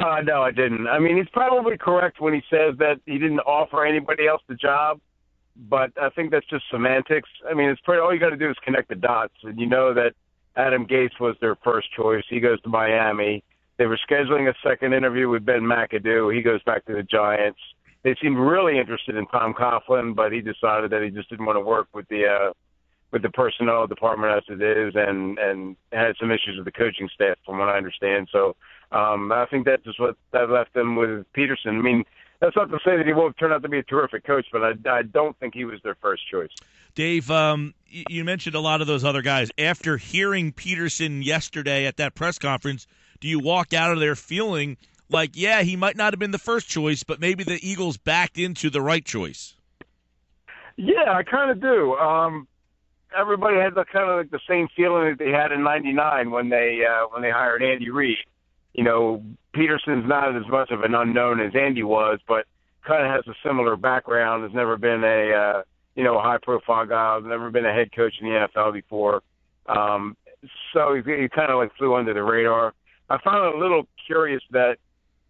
No, I didn't. I mean, he's probably correct when he says that he didn't offer anybody else the job, but I think that's just semantics. I mean, it's pretty. All you got to do is connect the dots, and you know that Adam Gase was their first choice. He goes to Miami. They were scheduling a second interview with Ben McAdoo. He goes back to the Giants. They seemed really interested in Tom Coughlin, but he decided that he just didn't want to work with the personnel department as it is, and had some issues with the coaching staff, from what I understand. So I think that's just what that left them with Pederson. I mean, that's not to say that he won't turn out to be a terrific coach, but I don't think he was their first choice. Dave, you mentioned a lot of those other guys. After hearing Pederson yesterday at that press conference, do you walk out of there feeling like, yeah, he might not have been the first choice, but maybe the Eagles backed into the right choice? Yeah, I kind of do. Everybody had the same feeling that they had in '99 when they hired Andy Reid. You know, Pederson's not as much of an unknown as Andy was, but kind of has a similar background. Has never been a high-profile guy. Has never been a head coach in the NFL before. So he kind of flew under the radar. I found it a little curious that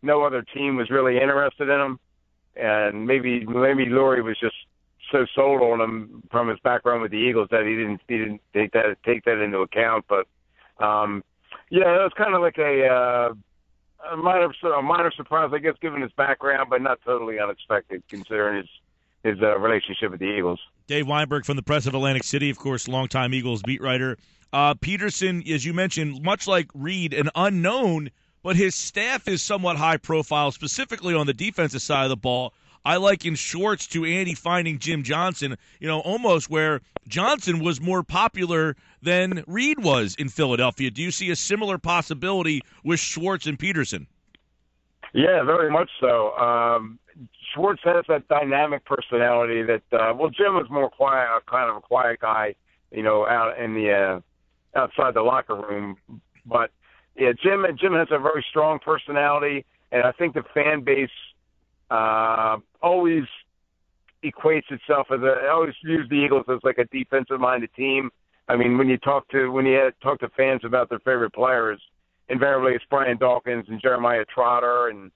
no other team was really interested in him, and maybe Lurie was just so sold on him from his background with the Eagles that he didn't take that into account. But it was kind of like a minor surprise, I guess, given his background, but not totally unexpected considering his relationship with the Eagles. Dave Weinberg from the Press of Atlantic City, of course, longtime Eagles beat writer. Pederson, as you mentioned, much like Reid, an unknown, but his staff is somewhat high profile, specifically on the defensive side of the ball. I liken Schwartz to Andy finding Jim Johnson, almost where Johnson was more popular than Reid was in Philadelphia. Do you see a similar possibility with Schwartz and Pederson? Yeah, very much so. Schwartz has that dynamic personality that, Jim was more quiet, kind of a quiet guy, out in the outside the locker room. But yeah, Jim has a very strong personality, and I think the fan base always equates itself always views the Eagles as like a defensive-minded team. I mean, when you talk to fans about their favorite players, invariably it's Brian Dawkins and Jeremiah Trotter and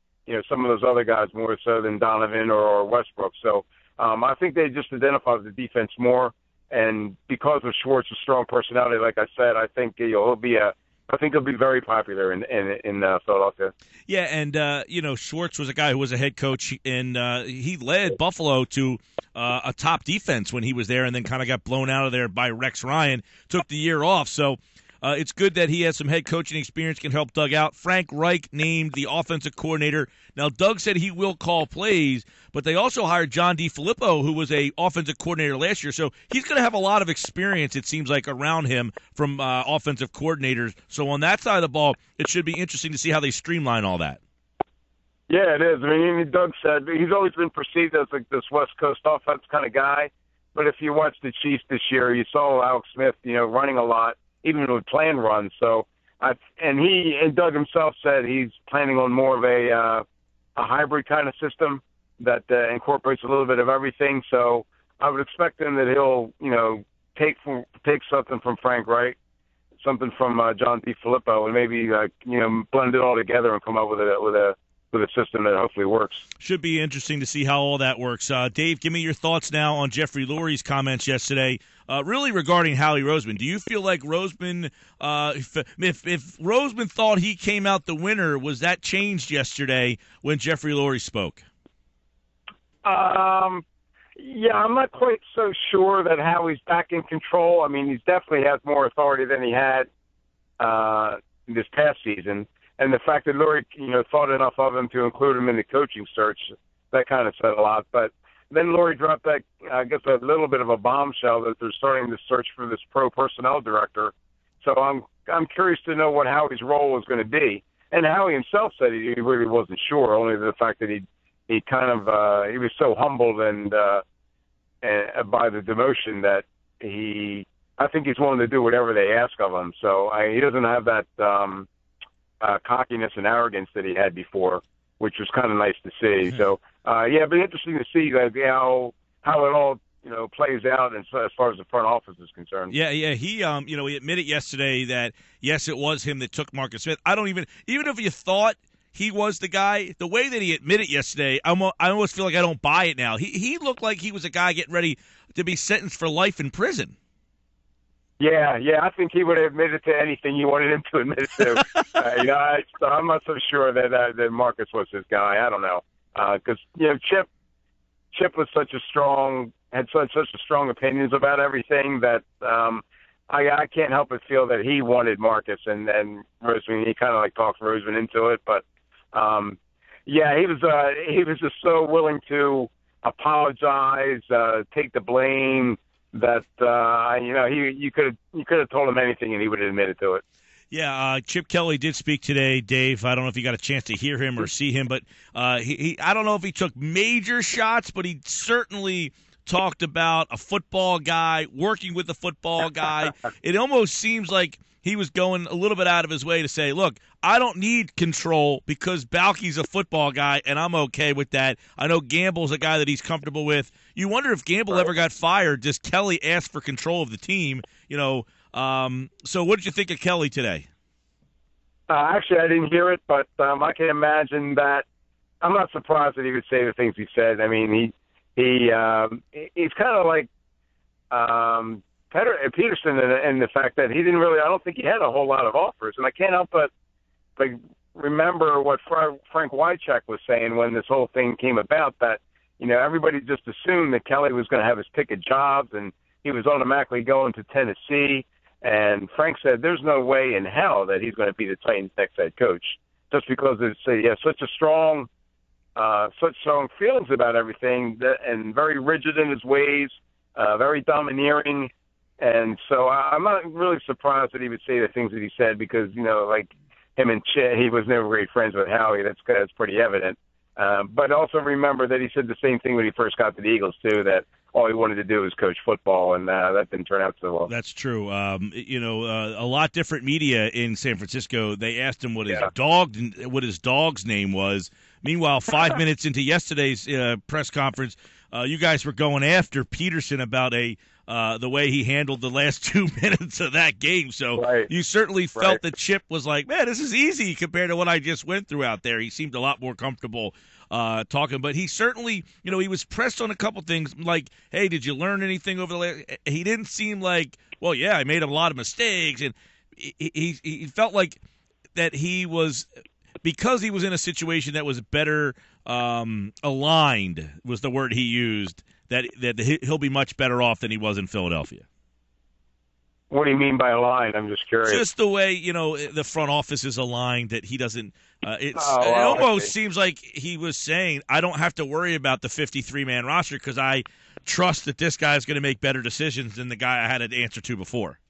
some of those other guys more so than Donovan or Westbrook. So I think they just identify with the defense more, and because of Schwartz's strong personality, like I said, I think he'll be very popular in Philadelphia. Yeah, and Schwartz was a guy who was a head coach, and he led Buffalo to a top defense when he was there, and then kind of got blown out of there by Rex Ryan. Took the year off, so it's good that he has some head coaching experience, can help Doug out. Frank Reich named the offensive coordinator. Now, Doug said he will call plays, but they also hired John DeFilippo, who was a offensive coordinator last year. So he's going to have a lot of experience, it seems like, around him from offensive coordinators. So on that side of the ball, it should be interesting to see how they streamline all that. Yeah, it is. I mean, Doug said he's always been perceived as like this West Coast offense kind of guy. But if you watch the Chiefs this year, you saw Alex Smith, running a lot, even with planned runs. So, and Doug himself said he's planning on more of a hybrid kind of system that incorporates a little bit of everything. So I would expect him that he'll, take something from Frank Wright, something from John DeFilippo, and maybe blend it all together and come up with a system that hopefully works. Should be interesting to see how all that works. Dave, give me your thoughts now on Jeffrey Lurie's comments yesterday, really regarding Howie Roseman. Do you feel like Roseman, if Roseman thought he came out the winner, was that changed yesterday when Jeffrey Lurie spoke? Yeah, I'm not quite so sure that Howie's back in control. I mean, he definitely has more authority than he had this past season. And the fact that Lurie, thought enough of him to include him in the coaching search, that kind of said a lot. But then Lurie dropped that, I guess, a little bit of a bombshell that they're starting to search for this pro personnel director. So I'm curious to know what Howie's role is going to be. And Howie himself said he really wasn't sure, only the fact that he was so humbled and by the demotion that I think he's willing to do whatever they ask of him. So he doesn't have that cockiness and arrogance that he had before, which was kind of nice to see. So, it'd be interesting to see how it all plays out as far as the front office is concerned. Yeah. He he admitted yesterday that yes, it was him that took Marcus Smith. I don't even if you thought he was the guy. The way that he admitted yesterday, I almost feel like I don't buy it now. He looked like he was a guy getting ready to be sentenced for life in prison. Yeah, I think he would have admitted to anything you wanted him to admit to. I'm not so sure that Marcus was his guy. I don't know, because Chip was had such a strong opinions about everything that I can't help but feel that he wanted Marcus and Roseman. He kind of like talked Roseman into it, but he was just so willing to apologize, take the blame. That you could have told him anything and he would have admitted to it. Yeah, Chip Kelly did speak today, Dave. I don't know if you got a chance to hear him or see him, but he I don't know if he took major shots, but he certainly talked about a football guy, working with a football guy. It almost seems like he was going a little bit out of his way to say, look, I don't need control because Balky's a football guy, and I'm okay with that. I know Gamble's a guy that he's comfortable with. You wonder if Gamble ever got fired. Does Kelly ask for control of the team? So what did you think of Kelly today? Actually, I didn't hear it, but I can imagine that. I'm not surprised that he would say the things he said. I mean, he's kind of like Pederson in the fact that he didn't really – I don't think he had a whole lot of offers. And I can't help but remember what Frank Wycheck was saying when this whole thing came about, that, everybody just assumed that Kelly was going to have his pick of jobs and he was automatically going to Tennessee. And Frank said there's no way in hell that he's going to be the Titans' next head coach just because he has such strong feelings about everything and very rigid in his ways, very domineering. And so I'm not really surprised that he would say the things that he said because, like him and Chet, he was never great friends with Howie. That's pretty evident. But also remember that he said the same thing when he first got to the Eagles, too, that all he wanted to do was coach football, and that didn't turn out so well. That's true. A lot different media in San Francisco, they asked him what his dog's name was. Meanwhile, 5 minutes into yesterday's press conference, you guys were going after Pederson about the way he handled the last 2 minutes of that game. So You certainly felt that Chip was like, man, this is easy compared to what I just went through out there. He seemed a lot more comfortable talking, but he certainly, he was pressed on a couple things like, hey, did you learn anything over the last? He didn't seem like, well, yeah, I made a lot of mistakes. And he felt like that he was, because he was in a situation that was better aligned was the word he used, that he'll be much better off than he was in Philadelphia. What do you mean by aligned? I'm just curious. Just the way, the front office is aligned, that he doesn't it almost seems like he was saying, I don't have to worry about the 53-man roster because I trust that this guy is going to make better decisions than the guy I had to answer to before.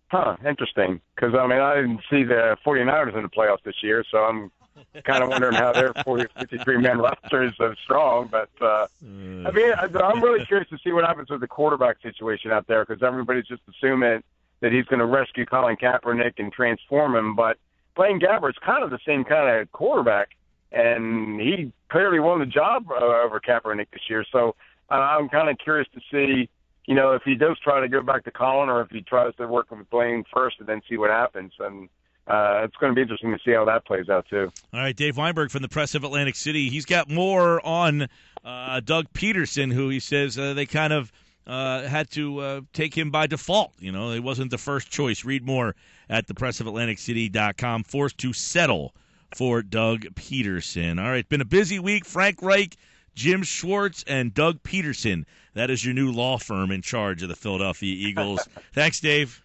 Huh, interesting. Because, I didn't see the 49ers in the playoffs this year, so I'm kind of wondering how their 53-man roster is so strong. But, I'm really curious to see what happens with the quarterback situation out there because everybody's just assuming that he's going to rescue Colin Kaepernick and transform him. But Blaine Gabbert's kind of the same kind of quarterback, and he clearly won the job over Kaepernick this year. So I'm kind of curious to see, if he does try to go back to Colin or if he tries to work with Blaine first and then see what happens. And it's going to be interesting to see how that plays out, too. All right, Dave Weinberg from the Press of Atlantic City. He's got more on Doug Pederson, who he says they kind of had to take him by default. He wasn't the first choice. Read more at thepressofatlanticcity.com. Forced to settle for Doug Pederson. All right, it's been a busy week. Frank Reich, Jim Schwartz, and Doug Pederson. That is your new law firm in charge of the Philadelphia Eagles. Thanks, Dave.